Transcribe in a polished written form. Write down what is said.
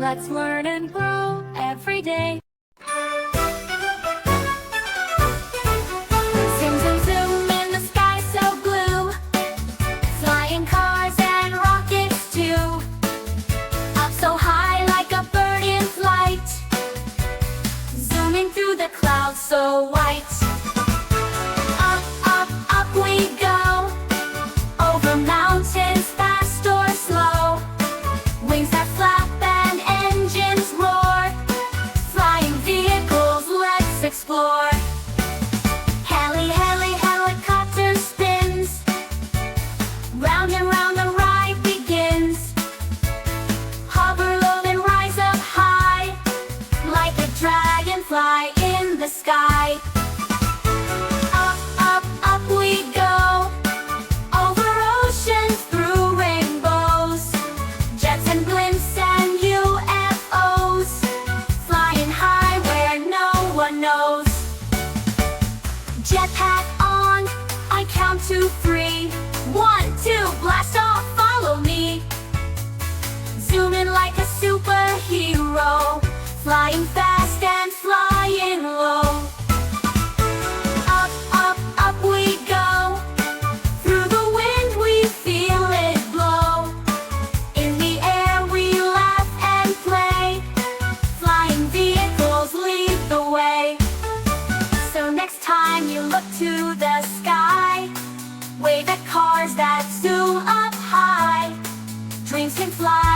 Let's learn and grow every day. Zoom, zoom, zoom in the sky so blue. Flying cars and rockets too. Up so high like a bird in flight. Zooming through the clouds so white. Up, up, up we go. Over mountains fast or slow. Wings that flap and engines roar. Flying vehicles, let's explore. Helicopter spins. Round and round the ride begins. Hover low and rise up high. Like a dragonfly in the sky. Up, up, up we go. Over oceans, through rainbows. Jets and blimps and UFOs. Flying high where no one knows. Jetpack on, I count to 3. 1, 2, blast off, follow me. Zooming like a superhero. Flying fast and flying low. Up, up, up we go. Through the wind we feel it blow. In the air we laugh and play. Flying vehicles lead the way. So next time you look to the sky, wave at cars that zoom up high. Dreams can fly